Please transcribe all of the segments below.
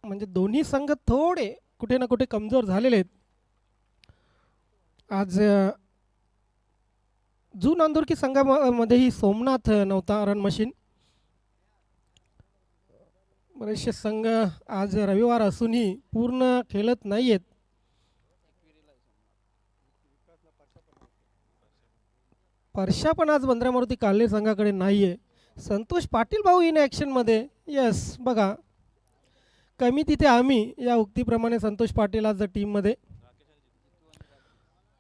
म्हणजे दोन्ही संघ थोडे कुठे ना कुठे कमजोर झालेले आहेत. आज जून अंदुरकी संघामध्येही सोमनाथ नव्हता रन मशीन. बरेचसे संघ आज रविवार असूनही पूर्ण खेळत नाही आहेत. परशा पण आज बंद्रा मारुती काल्ले संघाकडे नाही आहे. संतोष पाटील भाऊ इन ॲक्शनमध्ये. यस, बघा कमी तिथे आम्ही या उक्तीप्रमाणे संतोष पाटील आज टीममध्ये.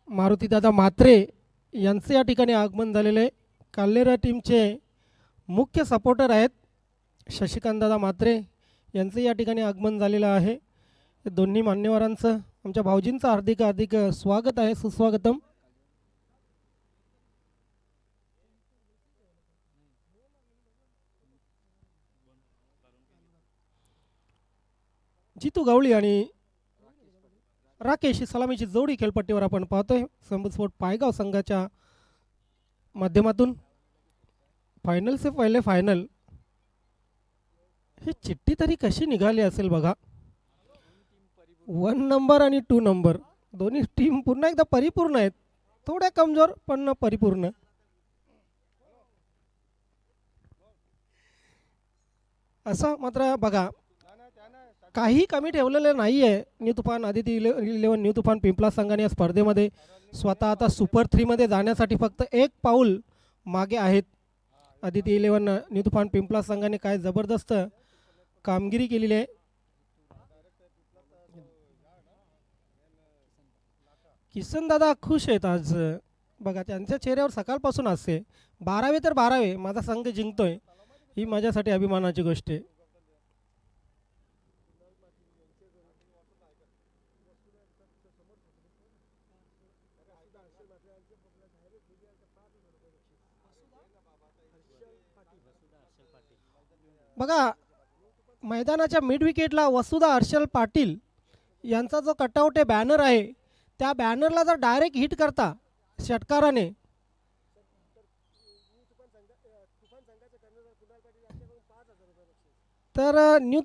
मारुतीदादा म्हात्रे यांचे या ठिकाणी आगमन झालेले आहे. काल्लेरा टीमचे मुख्य सपोर्टर आहेत शशिकांतदादा म्हात्रे यांचं या ठिकाणी आगमन झालेलं आहे. दोन्ही मान्यवरांचं आमच्या भाऊजींचं हार्दिक हार्दिक स्वागत आहे, सुस्वागतम. जितू गवळी आणि राकेश ही सलामीची जोडी खेळपट्टीवर आपण पाहतोय. संबस्फोट पायगाव संघाच्या माध्यमातून. फायनल से पहिले फायनल ही चिठ्ठी तरी कशी निघाली असेल बघा. 1 नंबर आणि 2 नंबर दोन्ही टीम पुन्हा एकदा परिपूर्ण आहेत. थोड्या कमजोर पण परिपूर्ण. असं मात्र बघा काही कमी ठेवलेलं नाही आहे. न्यू तुफान आदिती 11 न्यू तुफान पिंपला संघाने या स्पर्धेमध्ये स्वतः आता सुपर 3मध्ये जाण्यासाठी फक्त एक पाऊल मागे आहेत. आदिती 11 न्यू तुफान पिंपला संघाने काय जबरदस्त कामगिरी केलेली आहे. किसन दादा खुश आहेत आज बघा. त्यांच्या चेहऱ्यावर सकाळपासून असते 12वे तर 12वे माझा संघ जिंकतोय, ही माझ्यासाठी अभिमानाची गोष्ट आहे. बघा मैदानाच्या मिड विकेटला वसुधा हर्षल पाटील यांचा जो कटआउट आहे बॅनर आहे त्या बॅनरला जर डायरेक्ट हिट करता षटकाराने तर न्यू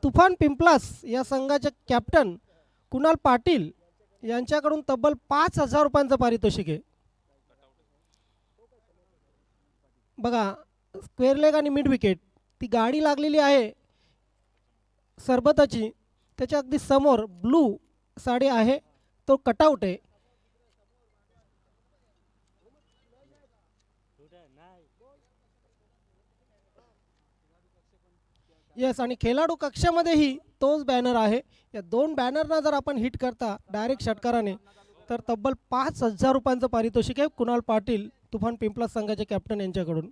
तुफान पिंपलास या संघाचे कॅप्टन कुणाल पाटील यांच्याकडून तब्बल 5,000 रुपयांचं पारितोषिक आहे. बघा स्क्वेअर लेग आणि मिड विकेट ती गाडी लागलेली आहे सरबताची, त्याच्या अगदी समोर ब्लू साडी आहे, तो कटआउट आहे. येस, आणि खेळाडू कक्षामध्येही तोच बॅनर आहे. या 2 बॅनरना जर आपण हिट करता डायरेक्ट षटकाराने तर तब्बल 5,000 रुपयांचं पारितोषिक आहे कुणाल पाटील तुफान पिंपला संघाचे कॅप्टन यांच्याकडून.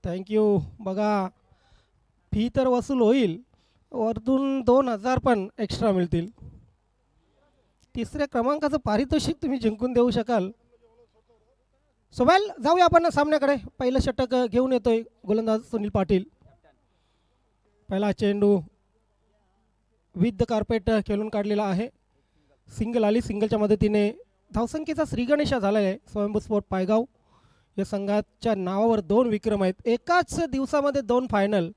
थँक्यू. बघा फी तर वसूल होईल, वरतून 2,000 पण एक्स्ट्रा मिळतील. 3ऱ्या क्रमांकाचं पारितोषिक तुम्ही जिंकून देऊ शकाल. सोबॅल जाऊया आपण सामन्याकडे. पहिलं षटक घेऊन येतोय गोलंदाज सुनील पाटील. पहिला चेंडू विथ द कार्पेट खेळून काढलेला आहे. सिंगल आली. सिंगलच्या मदतीने धावसंख्येचा श्रीगणेशा झाला आहे. स्वयंभू स्पोर्ट पायगाव या संघाच्या नावावर 2 विक्रम आहेत. एकाच दिवसामध्ये 2 फायनल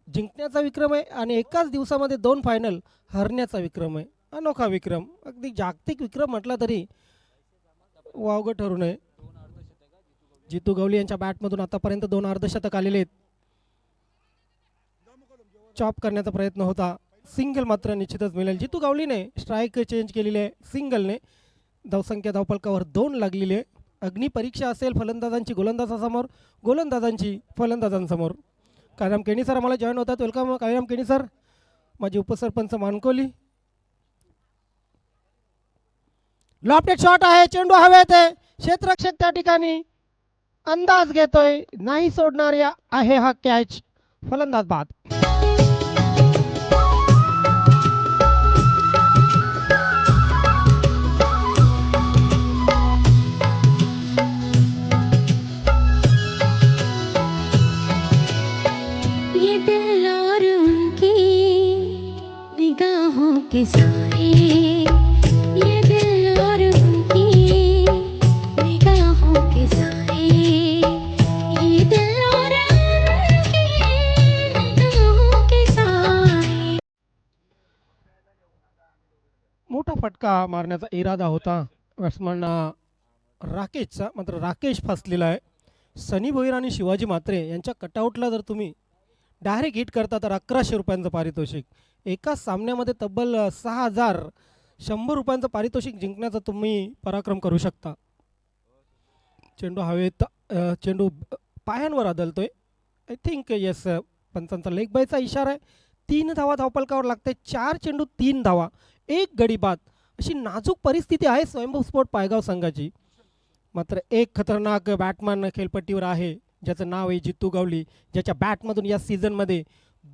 जिंकण्याचा विक्रम आहे आणि एकाच दिवसामध्ये 2 फायनल हरण्याचा विक्रम आहे. अनोखा विक्रम, अगदी जागतिक विक्रम म्हटला तरी वावगं ठरू नये. जितू गवली यांच्या बॅटमधून आतापर्यंत 2 अर्धशतक आलेले आहेत. चॉप करण्याचा प्रयत्न होता, सिंगल मात्र निश्चितच मिळेल. जितू गवलीने स्ट्राईक चेंज केलेली आहे सिंगलने. धावसंख्या धावफलकावर 2 लागलेली आहे. अग्निपरीक्षा असेल फलंदाजांची गोलंदाजासमोर, गोलंदाजांची फलंदाजांसमोर. कायराम केणी सर आम्हाला जॉईन होतात. Welcome Kayaram Keni sir. माझे उपसरपंच मानकोली. लॉफ्टेड शॉट आहे, चेंडू हवेत आहे, क्षेत्ररक्षक त्या ठिकाणी अंदाज घेतोय, नाही सोडणार आहे हा कॅच. फलंदाज बाद. ये दिल और उनकी निगाहों के साए, ये दिल और उनकी निगाहों के साए, ये दिल और उनकी फटका मारण्याचा इरादा होता बॅट्समन राकेशचा, मात्र राकेश फसलेला आहे. सनी भोईर आणि शिवाजी म्हात्रे यांच्या कटआउटला जर तुम्ही डायरेक्ट हिट करता तर 1100 रुपयांचं पारितोषिक. एका सामन्यामध्ये तब्बल 6100 पारितोषिक जिंकण्याचा तुम्ही पराक्रम करू शकता. चेंडू हवेत, चेंडू पायांवर आदळतोय. आय थिंक येस, पंचांचा लेग बायचा इशारा आहे. 3 धावा धावपलकावर लागते. 4 चेंडू 3 धावा, 1 गडी बाद अशी नाजूक परिस्थिती आहे स्वयंभू स्पोर्ट पायगाव संघाची. मात्र एक खतरनाक बॅटमॅन खेळपट्टीवर आहे ज्याचं नाव आहे जितू गवली, ज्याच्या बॅटमधून या सीझनमध्ये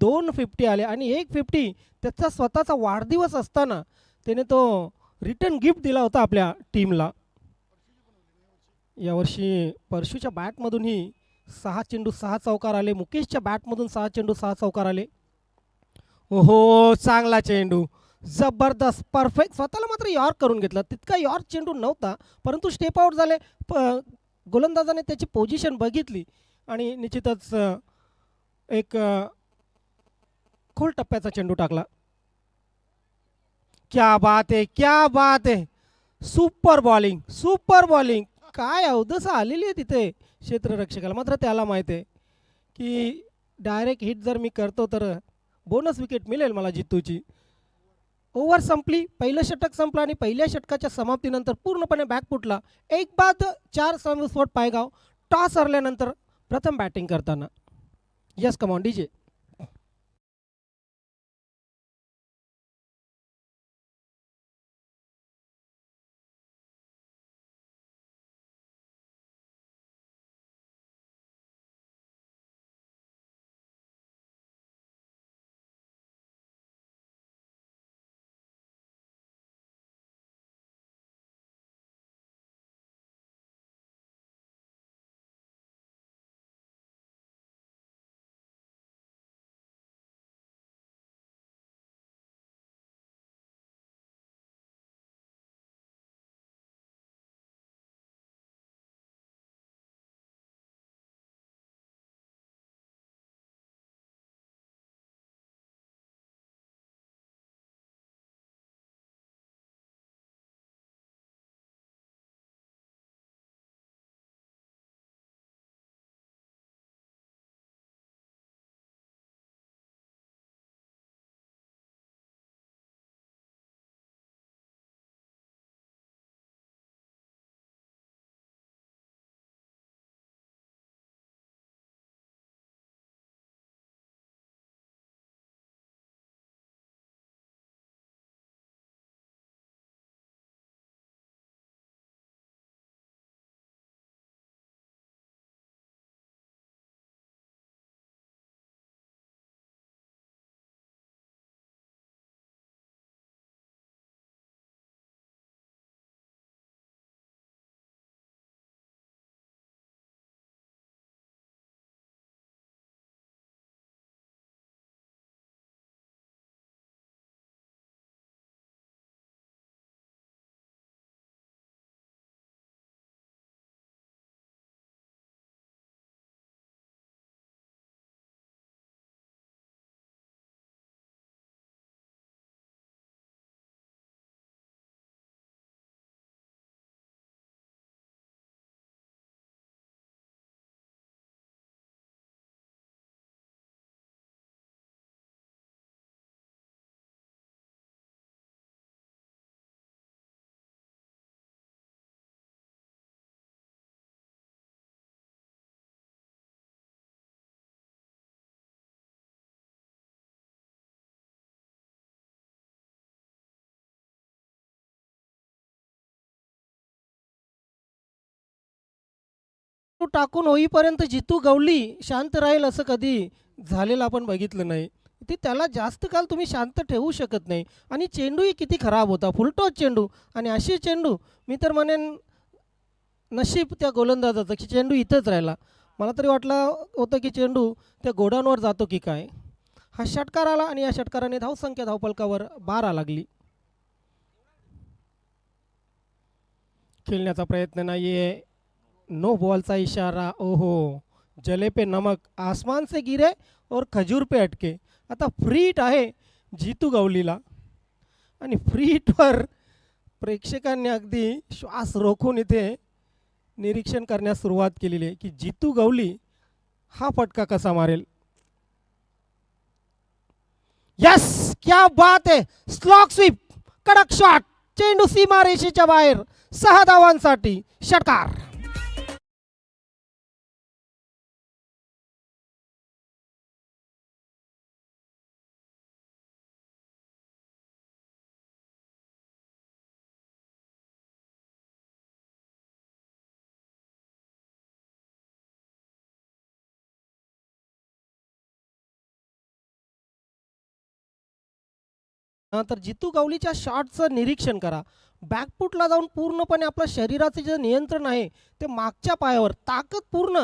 250 आले आणि 150 त्याचा स्वतःचा वाढदिवस असताना त्याने तो रिटर्न गिफ्ट दिला होता आपल्या टीमला. यावर्षी परशूच्या बॅटमधूनही 6 चेंडू 6 चौकार आले. मुकेशच्या बॅटमधून 6 चेंडू 6 चौकार आले. ओहो, चांगला चेंडू, जबरदस्त, परफेक्ट. स्वतःला मात्र यॉर्क करून घेतला. तितका यॉर्क चेंडू नव्हता, परंतु स्टेप आउट झाले. गोलंदाजाने त्याची पोझिशन बघितली आणि निश्चितच एक खोल टप्प्याचा चेंडू टाकला. क्या बात आहे, क्या बात आहे. Super bowling, super bowling. काय अवदसा आलेली आहे तिथे क्षेत्ररक्षकाला. मात्र त्याला माहीत आहे की डायरेक्ट हिट जर मी करतो तर बोनस विकेट मिळेल मला जितूची. ओव्हर संपली, पहिलं षटक संपलं आणि पहिल्या षटकाच्या समाप्तीनंतर पूर्णपणे बॅकफुटला. 1 बाद 4 स्वयंभू स्पोर्ट पायगाव. टॉस हरल्यानंतर प्रथम बॅटिंग करताना. Yes, come on DJ. टाकून होईपर्यंत जितू गवली शांत राहील असं कधी झालेलं आपण बघितलं नाही. ती त्याला जास्त काल तुम्ही शांत ठेवू शकत नाही. आणि चेंडूही किती खराब होता, फुलटॉस चेंडू. आणि अशी चेंडू मी तर म्हणेन नशीब त्या गोलंदाजाचं की चेंडू इथंच राहिला. मला तरी वाटलं होतं की चेंडू त्या गोडाऊनवर जातो की काय. हा षटकार आला आणि या षटकाराने धावसंख्या धावपलकावर 12 लागली. खेळण्याचा प्रयत्न नाही आहे, नो बॉलचा इशारा. ओहो, जले पे नमक, आसमान से गिरे और खजूर पे अटके. आता फ्री हिट आहे जितू गवलीला आणि फ्री हिटवर प्रेक्षकांनी अगदी श्वास रोखून इथे निरीक्षण करण्यास सुरुवात केलेली आहे की जितू गवली हा फटका कसा मारेल. यस, क्या बात है. स्लॉक स्वीप, कडक शॉट, चेंडू सीमारेषेच्या बाहेर, 6 धावांसाठी षटकार. तर जितू गवलीच्या शॉटचं निरीक्षण करा. बॅकफुटला जाऊन पूर्णपणे आपलं शरीराचं जे नियंत्रण आहे ते मागच्या पायावर ताकद पूर्ण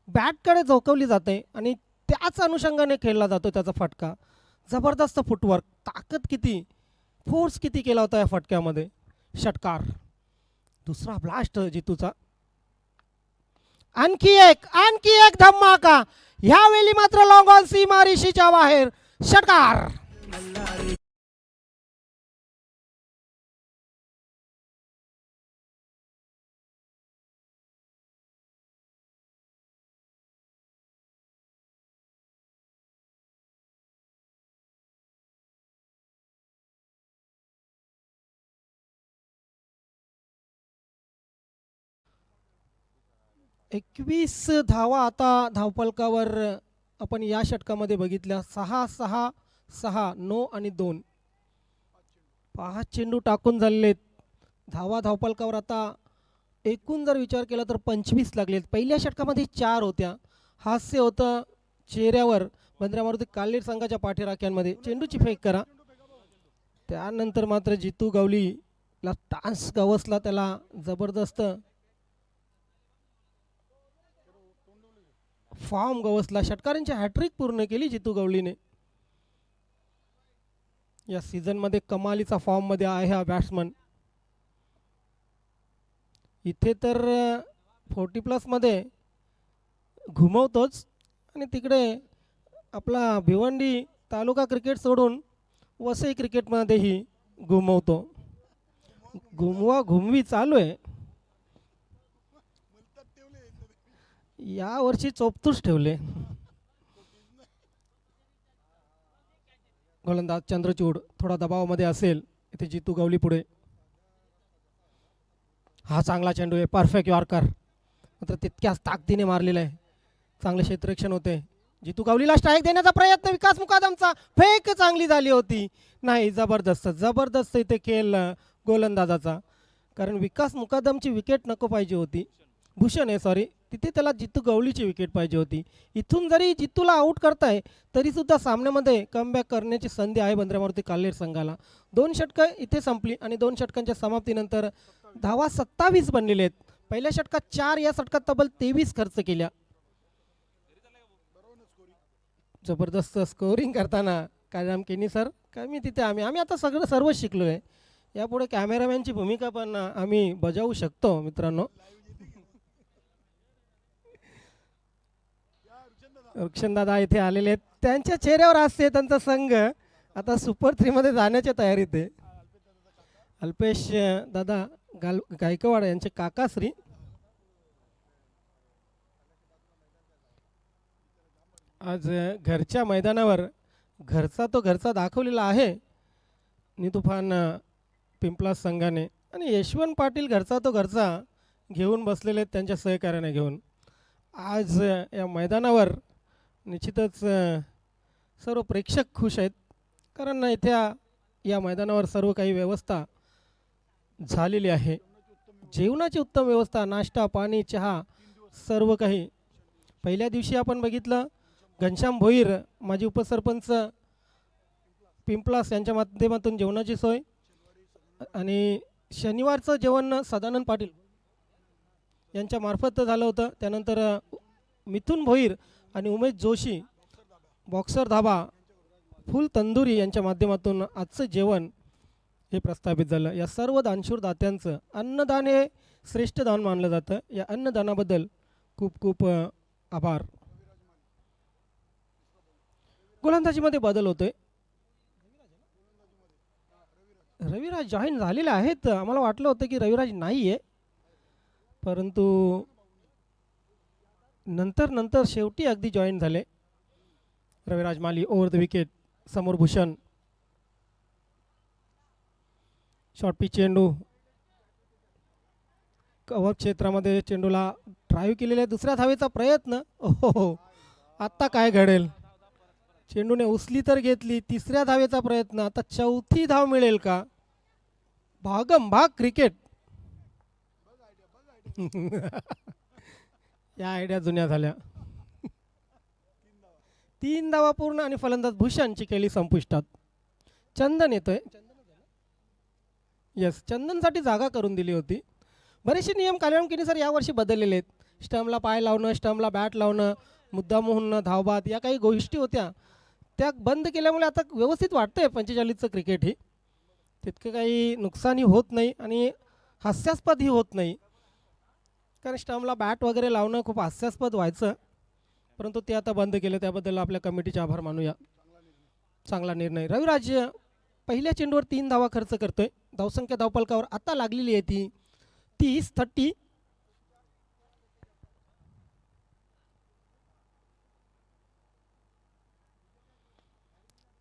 बॅटकडे झोकवली जाते आणि त्याच अनुषंगाने खेळला जातो त्याचा फटका. जबरदस्त फुटवर्क, ताकद किती, फोर्स किती केला होता या फटक्यामध्ये. षटकार. दुसरा ब्लास्ट जितूचा. आणखी एक धमाका. ह्यावेळी मात्र लॉंग ऑन सीमारेषेच्या बाहेर. षटकार. 21 धावा आता धावफलकावर आपण या षटकामध्ये बघितल्या. 6-6-6, 9 आणि 2. 5 चेंडू टाकून झालेत. धावा धावफलकावर आता एकूण जर विचार केला तर 25 लागलेत. पहिल्या षटकामध्ये 4 होत्या. हास्य होतं चेहऱ्यावर बंद्रा मारुती काल्हेर संघाच्या पाठीराख्यांमध्ये. चेंडूची फेक करा. त्यानंतर मात्र जितू गवलीला टान्स गवसला, त्याला जबरदस्त फॉर्म गवसला. षटकारांची हॅट्रिक पूर्ण केली जितू गवलीने. या सीझनमध्ये कमालीचा फॉर्ममध्ये आहे हा बॅट्समन. इथे तर 40+ घुमवतोच आणि तिकडे आपला भिवंडी तालुका क्रिकेट सोडून वसई क्रिकेटमध्येही घुमवतो. घुमवा घुमवी चालू आहे. या वर्षी चोपतूच ठेवले. गोलंदाज चंद्रचूड थोडा दबावामध्ये असेल. इथे जितू गवली पुढे. हा चांगला चेंडू आहे. Perfect yorker. मात्र तितक्याच ताकदीने मारलेला आहे. चांगले क्षेत्ररक्षण होते. जितू गवलीला स्ट्राईक देण्याचा प्रयत्न विकास मुकादमचा. फेक चांगली झाली होती. नाही, जबरदस्त इथे खेळ गोलंदाजाचा. कारण विकास मुकादमची विकेट नको पाहिजे होती. भूषण आहे सॉरी. तिथे त्याला जितू गवलीची विकेट पाहिजे होती. इथून जरी जितूला आऊट करताय तरी सुद्धा सामन्यामध्ये कमबॅक करण्याची संधी आहे बंद्रा मारुती काल्हेर संघाला. 2 षटकं इथे संपली आणि 2 षटकांच्या समाप्तीनंतर धावा 27 बनलेले आहेत. पहिल्या षटकात 4, या षटकात तब्बल 23 खर्च केल्या. जबरदस्त स्कोरिंग करताना कायराम केनी सर कमी तिथे आम्ही आता सर्व शिकलो आहे. यापुढे कॅमेरामॅनची भूमिका पण आम्ही बजावू शकतो मित्रांनो. रुक्षणदादा इथे आलेले आहेत. त्यांच्या चेहऱ्यावर असते त्यांचा संघ आता सुपर 3 मध्ये जाण्याच्या तयारीत आहे. अल्पेश दादा गायकवाड यांचे काकाश्री. आज घरच्या मैदानावर घरचा दाखवलेला आहे नितुफान पिंपलास संघाने आणि यशवंत पाटील घरचा घेऊन बसलेले आहेत त्यांच्या सहकार्याने घेऊन. आज या मैदानावर निश्चितच सर्व प्रेक्षक खुश आहेत. कारण इथे या मैदानावर सर्व काही व्यवस्था झालेली आहे. जेवणाची उत्तम व्यवस्था, नाश्ता, पाणी, चहा सर्व काही. पहिल्या दिवशी आपण बघितलं घनश्याम भोईर माजी उपसरपंच पिंपलास यांच्या माध्यमातून जेवणाची सोय आणि शनिवारचं जेवण सदानंद पाटील यांच्या मार्फत झालं होतं. त्यानंतर मिथुन भोईर आणि उमेश जोशी बॉक्सर धाबा फुल तंदुरी यांच्या माध्यमातून आजचं जेवण हे प्रस्थापित झालं. या सर्व दानशूर दात्यांचं अन्नदान हे श्रेष्ठ दान मानलं जातं. या अन्नदानाबद्दल खूप खूप आभार. गोलंदाजीमध्ये बदल होतोय. रविराज जॉईन झालेले आहेत. आम्हाला वाटलं होतं की रविराज नाही आहे, परंतु नंतर नंतर शेवटी अगदी जॉईन झाले. रविराज माली ओव्हर द विकेट. समोर भूषण. शॉर्ट पिच चेंडू. कव्हर क्षेत्रामध्ये चेंडूला ड्राईव्ह केलेला आहे. दुसऱ्या धावेचा प्रयत्न. ओहो, आत्ता काय घडेल. चेंडूने उचली तर घेतली. तिसऱ्या धावेचा प्रयत्न. आता चौथी धाव मिळेल का. भागम भाग क्रिकेट. या आयडिया जुन्या झाल्या. 3 धावा पूर्ण आणि फलंदाज भूषणची केली संपुष्टात. चंदन येतोय. येस, चंदनसाठी जागा करून दिली होती. बरेचसे नियम कालमकिनीसर यावर्षी बदललेले आहेत. स्टंपला पाय लावणं, स्टंपला बॅट लावणं, मुद्दामहून धावबाद या काही गोष्टी होत्या त्या बंद केल्यामुळे आता व्यवस्थित वाटतंय 45चं क्रिकेट ही. तितकं काही नुकसानही होत नाही आणि हास्यास्पदही होत नाही. कारण स्टंपला बॅट वगैरे लावणं खूप हास्यास्पद व्हायचं, परंतु ते आता बंद केलं. त्याबद्दल आपल्या कमिटीचे आभार मानूया. चांगला निर्णय. रविराज पहिल्या चेंडूवर 3 धावा खर्च करतोय. धावसंख्या धावपलकावर आता लागलेली आहे ती 30.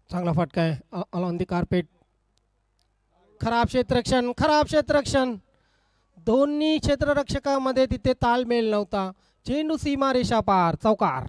चांगला फटका आहे ऑन दी कार्पेट. खराब क्षेत्ररक्षण. दोन्ही क्षेत्ररक्षकामध्ये तिथे ताळमेळ नव्हता. चेंडू सीमा रेषा पार. चौकार.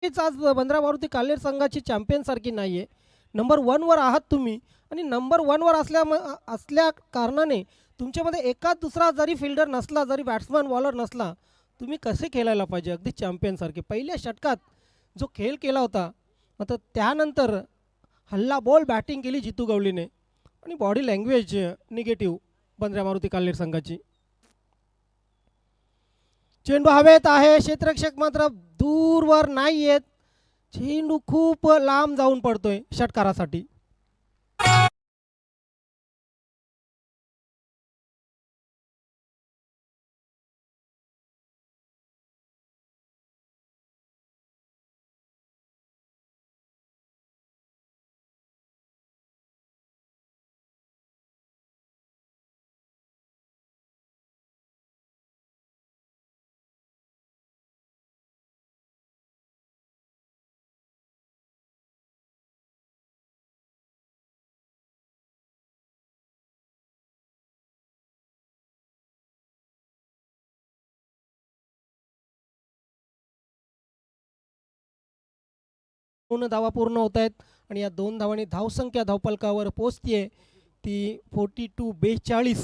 आज बंद्रा मारुती काल्हेर संघाची चॅम्पियन सारखी नाही आहे. नंबर 1वर आहात तुम्ही आणि नंबर 1वर असल्या कारणाने तुमच्यामध्ये एकाच दुसरा जरी फिल्डर नसला, जरी बॅट्समन बॉलर नसला, तुम्ही कसे खेळायला पाहिजे अगदी चॅम्पियनसारखे. पहिल्या षटकात जो खेळ केला होता, आता त्यानंतर हल्ला बॉल बॅटिंग केली जितू गवळीने आणि body language negative Bandra Maruti Kalher संघाची. चेंडू हवेत आहे. क्षेत्ररक्षक मात्र दूरवर नाही आहेत. चेंडू खूप लांब जाऊन पडतोय षटकारासाठी. पूर्ण धावा पूर्ण होत आहेत आणि या 2 धावांनी धावसंख्या धावपलकावर पोहोचतीये ती 42-42.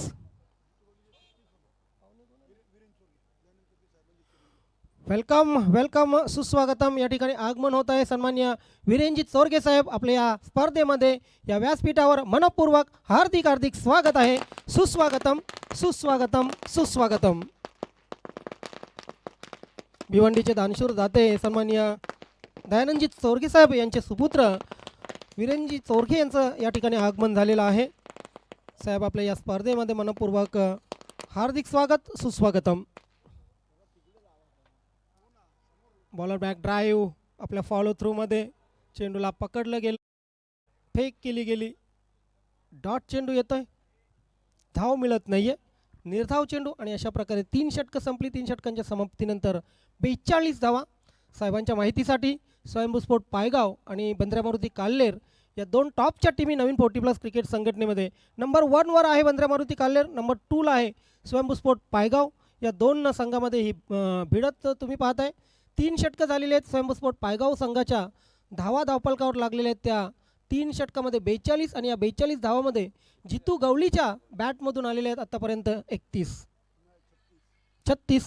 वेलकम सुस्वागतम. या ठिकाणी आगमन होत आहे सन्मान्य वीरेंजी चोरगे साहेब. आपल्या या स्पर्धेमध्ये या व्यासपीठावर मनपूर्वक हार्दिक स्वागत आहे. सुस्वागतम. भिवंडीचे दानशूर दाते सन्मान्य दयानंदजी चोरगे साहेब यांचे सुपुत्र वीरेंजी चोरगे यांचं या ठिकाणी आगमन झालेलं आहे. साहेब आपल्या या स्पर्धेमध्ये मनपूर्वक हार्दिक स्वागत. सुस्वागतम. बॉलर बॅक ड्राईव्ह आपल्या फॉलो थ्रूमध्ये चेंडूला पकडलं गेलं, फेक केली गेली. डॉट चेंडू येतोय. धाव मिळत नाहीये. निर्धाव चेंडू आणि अशा प्रकारे 3 षटकं संपली. 3 षटकांच्या समाप्तीनंतर 42 धावा. साहेबांच्या माहितीसाठी स्वयंभूस्फोट पायगाव आणि बंद्रा मारुती काल्हेर या 2 टॉपच्या टीमी नवीन 40+ क्रिकेट संघटनेमध्ये नंबर 1वर आहे बंद्रा मारुती काल्हेर, नंबर 2ला आहे स्वयंभूस्फोट पायगाव. या 2 संघामध्ये ही भिडत तुम्ही पाहताय. 3 षटकं झालेली आहेत. स्वयंभूस्फोट पायगाव संघाच्या धावा धावपलकावर लागलेल्या आहेत त्या 3 षटकामध्ये 42 आणि या 42 धावामध्ये जितू गवळीच्या बॅटमधून आलेले आहेत आतापर्यंत 36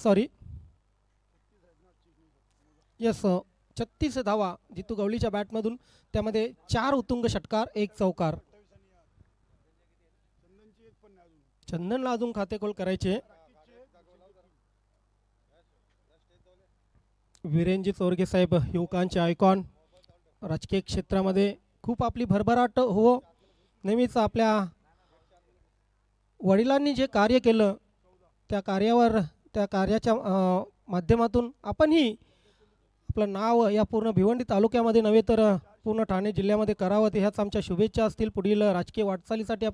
सॉरी यस 36 धावा जितू गवळीच्या बॅटमधून, त्यामध्ये 4 उत्तुंग षटकार 1 चौकार. चंदनला अजून खातेखोल करायचे. वीरेंजी चोरगे साहेब युवकांचे आयकॉन, राजकीय क्षेत्रामध्ये खूप आपली भरभराट हो. नेहमीच आपल्या वडिलांनी जे कार्य केलं त्या कार्याच्या माध्यमातून आपणही आपलं नाव या पूर्ण भिवंडी तालुक्यामध्ये नव्हे तर पूर्ण ठाणे जिल्ह्यामध्ये करावं, ह्याच आमच्या शुभेच्छा असतील पुढील राजकीय वाटचालीसाठी.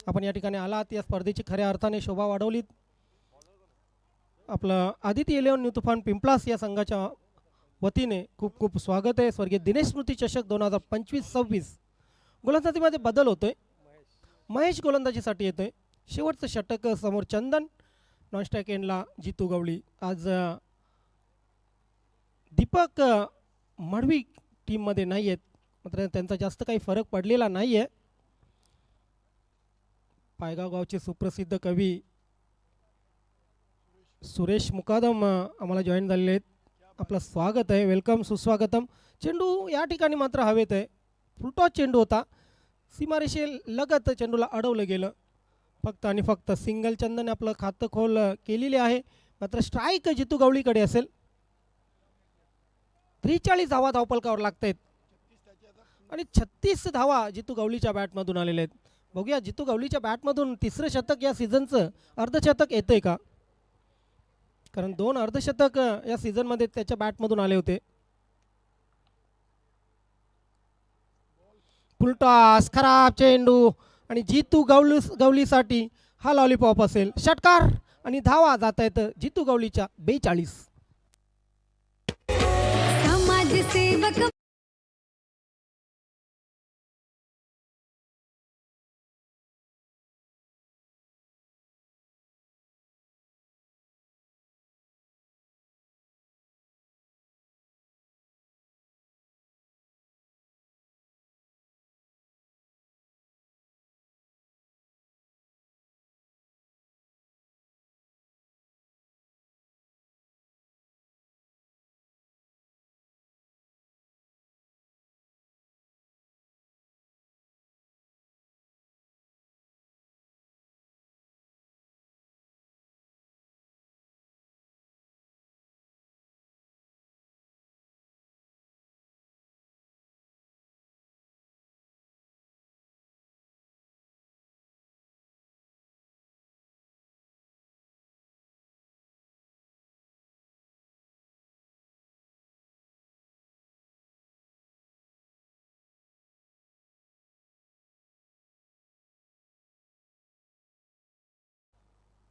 आपण या ठिकाणी आलात, या स्पर्धेची खऱ्या अर्थाने शोभा वाढवलीत. आपलं आदिती इलेव्हन न्यू तुफान पिंपलास या संघाच्या वतीने खूप खूप स्वागत आहे. स्वर्गीय दिनेश स्मृती चषक 2025-26 गोलंदाजीमध्ये बदल होतोय. महेश गोलंदाजीसाठी येतोय. शेवटचं षटक समोर चंदन, नॉनस्ट्राईक एंडला जितू गवळी. आज दीपक मडवी टीममध्ये नाही आहेत, मात्र त्यांचा जास्त काही फरक पडलेला नाही आहे. पायगाव गावचे सुप्रसिद्ध कवी सुरेश मुकादम आम्हाला जॉईन झालेले आहेत. आपलं स्वागत आहे, वेलकम, सुस्वागतम. चेंडू या ठिकाणी मात्र हवेत आहे. फुलटॉस चेंडू होता, सीमारेषे लगत चेंडूला अडवलं गेलं. फक्त आणि फक्त सिंगल. चंदन आपलं खातं खोल केलेले आहे, मात्र स्ट्राईक जितू गवळीकडे असेल. 43 धावा धावपलकावर लागत आहेत आणि 36 धावा जितू गवळीच्या बॅटमधून आलेल्या आहेत. बघूया जितू गवळीच्या बॅटमधून तिसरं शतक या सीझनचं अर्धशतक येतंय का, कारण 2 अर्धशतक या सीझनमध्ये त्याच्या बॅटमधून आले होते. फुलटॉस, खराब चेंडू आणि जितू गवळीसाठी हा लॉलीपॉप असेल. षटकार आणि धावा जात आहेत जितू गवळीच्या 42. समाजसेवक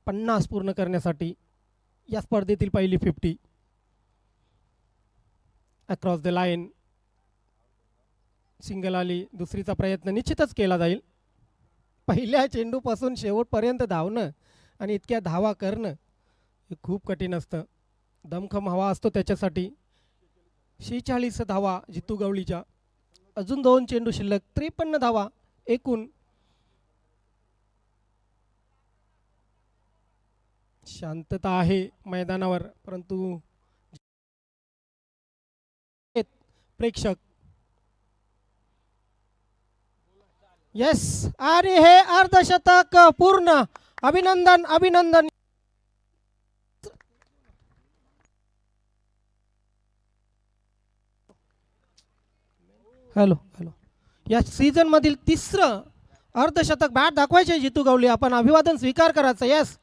पन्नास पूर्ण करण्यासाठी या स्पर्धेतील पहिली 50 अक्रॉस द लाईन. सिंगल आली, दुसरीचा प्रयत्न निश्चितच केला जाईल. पहिल्या चेंडूपासून शेवटपर्यंत धावणं आणि इतक्या धावा करणं हे खूप कठीण असतं. दमखम हवा असतो त्याच्यासाठी. 46 धावा जितू गवळीच्या, अजून 2 चेंडू शिल्लक, 53 धावा एकूण. शांतता आहे मैदानावर, परंतु प्रेक्षक यस, आणि हे अर्धशतक पूर्ण. अभिनंदन अभिनंदन. Hello hello. या सीझन मधील तिसरं अर्धशतक बॅट दाखवायचे जितू गवळी. आपण अभिवादन स्वीकार करायचं. यस,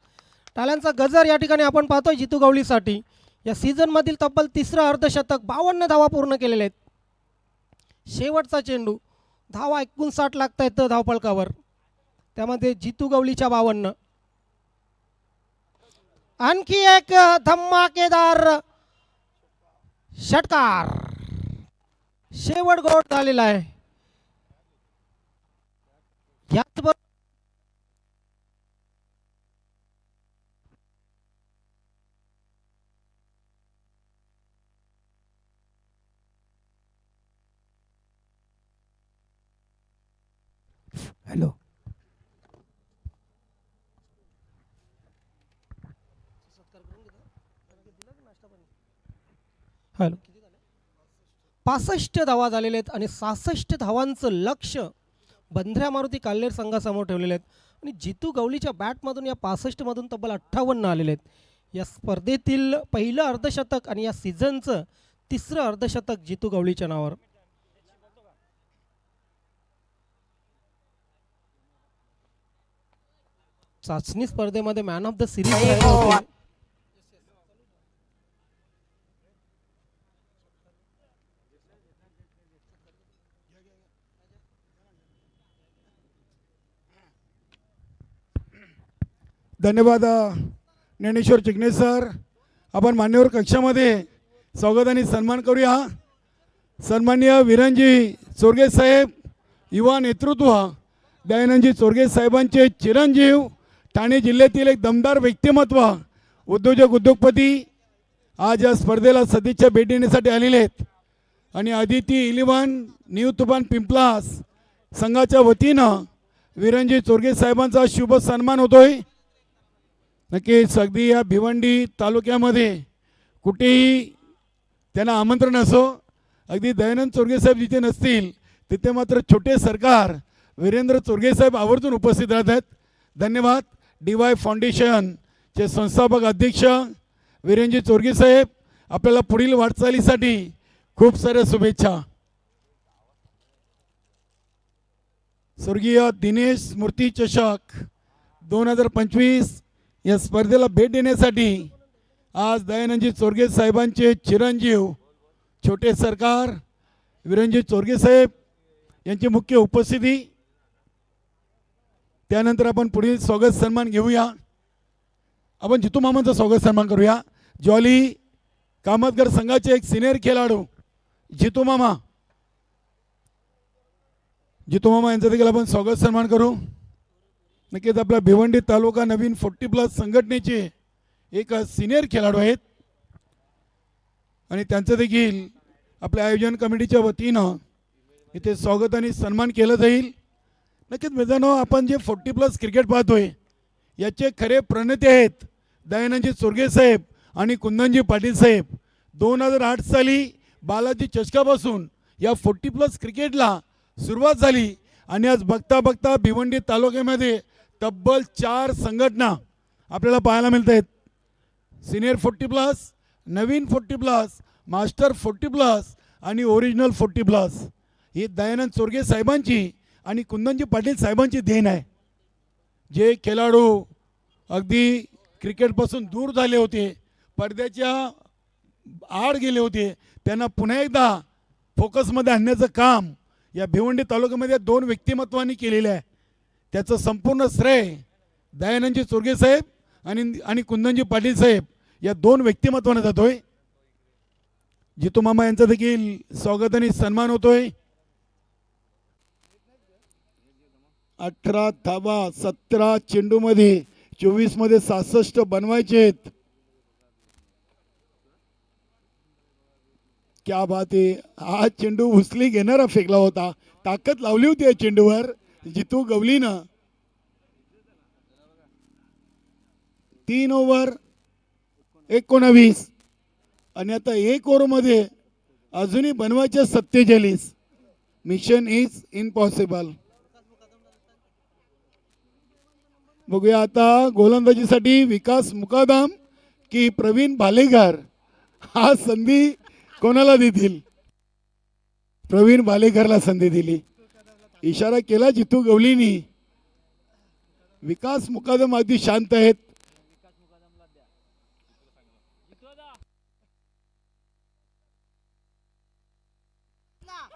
टाळ्यांचा गजर या ठिकाणी आपण पाहतोय जितू गवळीसाठी. या सीझन मधील तब्बल तिसरं अर्धशतक, 52 धावा पूर्ण केलेले आहेत. शेवटचा चेंडू, धावा 59 लागत आहेत धावपळकावर, त्यामध्ये जितू गवळीच्या 52. आणखी एक धमाकेदार षटकार. शेवट गोल झालेला आहे. याचबरोबर हॅलो. हॅलो. 65 धावा झालेले आहेत आणि 66 धावांचं लक्ष बंध्या मारुती काल्हेर संघासमोर ठेवलेले आहेत आणि जितू गवळीच्या बॅटमधून या 65 मधून तब्बल 58 आलेले आहेत. या स्पर्धेतील पहिलं अर्धशतक आणि या सीझनचं तिसरं अर्धशतक जितू गवळीच्या नावावर. चाचणी स्पर्धेमध्ये मॅन ऑफ द सिरीज होते. धन्यवाद ज्ञानेश्वर चिकणे सर. आपण मान्यवर कक्षामध्ये स्वागत आणि सन्मान करूया. सन्माननीय विरणजी चोरगे साहेब, युवा नेतृत्व दयानंदजी चोरगे साहेबांचे चिरंजीव, ठाणे जिल्ह्यातील एक दमदार व्यक्तिमत्व, उद्योजक उद्योगपती आज या स्पर्धेला सदिच्छा भेट देण्यासाठी आलेले आहेत. आणि अदिती 11 न्यू तुफान पिंपलास संघाच्या वतीनं विरणजी चोरगे साहेबांचा शुभ सन्मान होतोय. नक्कीच अगदी या भिवंडी तालुक्यामध्ये कुठेही त्यांना आमंत्रण असो, अगदी दयानंद चोरगे साहेब जिथे नसतील तिथे मात्र छोटे सरकार वीरेंद्र चोरगे साहेब आवर्जून उपस्थित राहतात. धन्यवाद. DY फाउंडेशनचे संस्थापक अध्यक्ष वीरेंद्रजी चोरगे साहेब, आपल्याला पुढील वाटचालीसाठी खूप साऱ्या शुभेच्छा. स्वर्गीय दिनेश स्मृती चषक 2025 या स्पर्धेला भेट देण्यासाठी आज दयानंदजी चोरगे साहेबांचे चिरंजीव छोटे सरकार वीरेंद्रजी चोरगे साहेब यांची मुख्य उपस्थिती. त्यानंतर आपण पुढील स्वागत सन्मान घेऊया. आपण जितू मामांचा स्वागत सन्मान करूया. जॉली कामतगर संघाचे एक सिनियर खेळाडू जितू मामा, जितू मामा यांचा देखील आपण स्वागत सन्मान करू. नक्कीच आपल्या भिवंडी तालुका नवीन 40+ संघटनेचे एक सिनियर खेळाडू आहेत आणि त्यांचं देखील आपल्या आयोजन कमिटीच्या वतीनं इथे स्वागत आणि सन्मान केलं जाईल. नक्कीच मित्रांनो, आपण जे 40+ क्रिकेट पाहतोय याचे खरे प्रणेते आहेत दयानंदजी चोरगे साहेब आणि कुंदनजी पाटील साहेब. 2008 साली बालाजी चषकापासून या 40+ क्रिकेटला सुरुवात झाली आणि आज बघता बघता भिवंडी तालुक्यामध्ये तब्बल 4 संघटना आपल्याला पाहायला मिळत आहेत. सिनियर 40+, नवीन 40+, मास्टर 40+ आणि ओरिजिनल 40+. ही दयानंद चोरगे साहेबांची आणि कुंदनजी पाटील साहेबांची देण आहे. जे खेळाडू अगदी क्रिकेटपासून दूर झाले होते, पडद्याच्या आड गेले होते, त्यांना पुन्हा एकदा फोकसमध्ये आणण्याचं काम या भिवंडी तालुक्यामध्ये 2 व्यक्तिमत्वांनी केलेलं आहे. त्याचं संपूर्ण श्रेय दयानंदजी चोरगे साहेब आणि कुंदनजी पाटील साहेब या 2 व्यक्तिमत्वांना जातोय. जितू मामा यांचा देखील स्वागत आणि सन्मान होतोय. 18 धावा 17 चेंडूमध्ये, 24 मध्ये 66 बनवायचे आहेत. क्या बात आहे. हा चेंडू उचली घेणारा फेकला होता, ताकद लावली होती या चेंडूवर जितू गवलीनं. 3 ओव्हर 19 आणि आता 1 ओव्हरमध्ये अजूनही बनवायचे 47. Mission is impossible. बघूया आता गोलंदाजीसाठी विकास मुकादम की प्रवीण भालेकर. हा संधी कोणाला देतील? प्रवीण भालेकरला संधी दिली. इशारा केला जितू गवलीनी. विकास मुकादम अगदी शांत आहेत.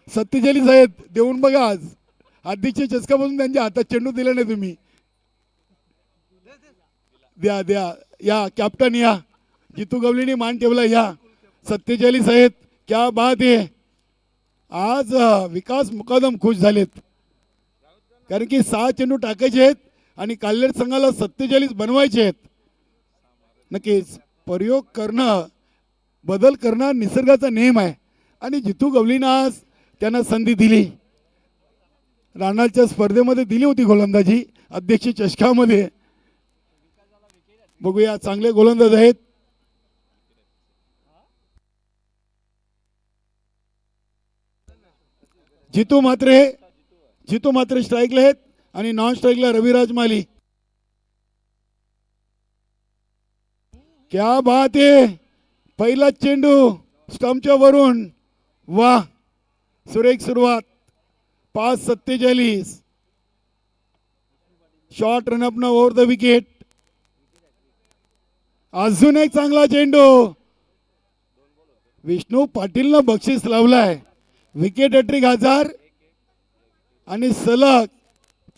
सत्तेचाळीस आहेत, देऊन बघा. आज हार्दिकच्या चषकापासून त्यांच्या हातात चेंडू दिला नाही तुम्ही. द्या द्या, या कॅप्टन या. जितू गवलीने मान ठेवला. या 47 आहेत. क्या बात आहे. आज विकास मुकादम खुश झालेत, कारण की 6 चेंडू टाकायचे आहेत आणि काल्हेर संघाला 47 बनवायचे आहेत. नक्कीच प्रयोग करणं, बदल करणं निसर्गाचा नियम आहे आणि जितू गवलीनं आज त्यांना संधी दिली. राणाच्या स्पर्धेमध्ये दिली होती गोलंदाजी अध्यक्ष चषकामध्ये. बघूया, चांगले गोलंदाज आहेत. जितू मात्रे स्ट्राईकला आहेत आणि नॉन स्ट्राईकला रविराज माली. क्या बात आहे, पहिला चेंडू स्टंपच्या वरून. वा, सुरेख सुरुवात. 5:47. शॉर्ट रनअप न ओव्हर द विकेट. अजून एक चांगला चेंडू. विष्णू पाटीलनं बक्षीस लावलाय. विकेट हॅट्रिक 1000 आणि सलग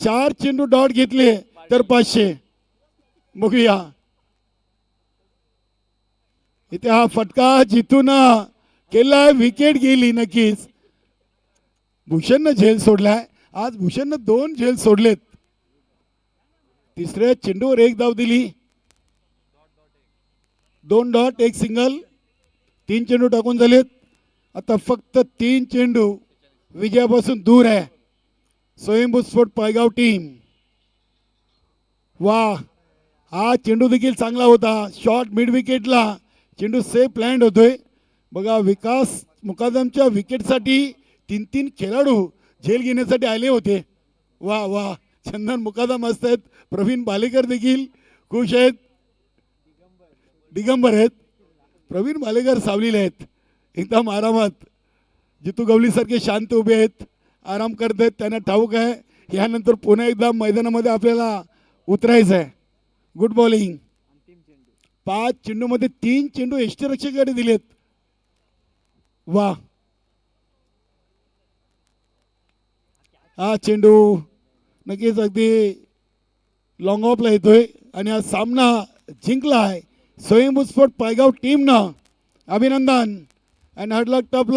4 चेंडू डॉट घेतले तर 500. बघूया इथे हा फटका जितून केलाय. विकेट गेली नक्कीच. भूषणनं झेल सोडलाय. आज भूषणनं 2 झेल सोडलेत. तिसऱ्या चेंडूवर 1 धाव दिली. 2 डॉट 1 सिंगल. 3 चेंडू टाकून झालेत. आता फक्त 3 चेंडू विजयापासून दूर आहे स्वयंभू स्पोर्ट पायगाव टीम. वा, हा चेंडू देखील चांगला होता. शॉर्ट मिड विकेटला चेंडू सेफ लँड होतोय. बघा, विकास मुकादमच्या विकेटसाठी 3 खेळाडू झेल घेण्यासाठी आले होते. वा वा, चंदन मुकादम मस्त आहेत. प्रवीण बालेकर देखील खुश आहेत. दिगंबर आहेत. प्रवीण बालेकर सावलीले आहेत एकदम आरामात. जितू गवली सारखे शांत उभे आहेत, आराम करत आहेत. त्यांना ठाऊक आहे यानंतर पुन्हा एकदा मैदानामध्ये आपल्याला उतरायचं आहे. Good bowling. 5 चेंडूमध्ये 3 चेंडू यष्टीरक्षकाकडे दिलेत. वा, हा चेंडू नक्कीच अगदी लॉंग ऑफला येतोय आणि हा सामना जिंकला आहे स्वयंभू स्पोर्ट पायगाव टीमनं. अभिनंदन. And hard luck, tough luck.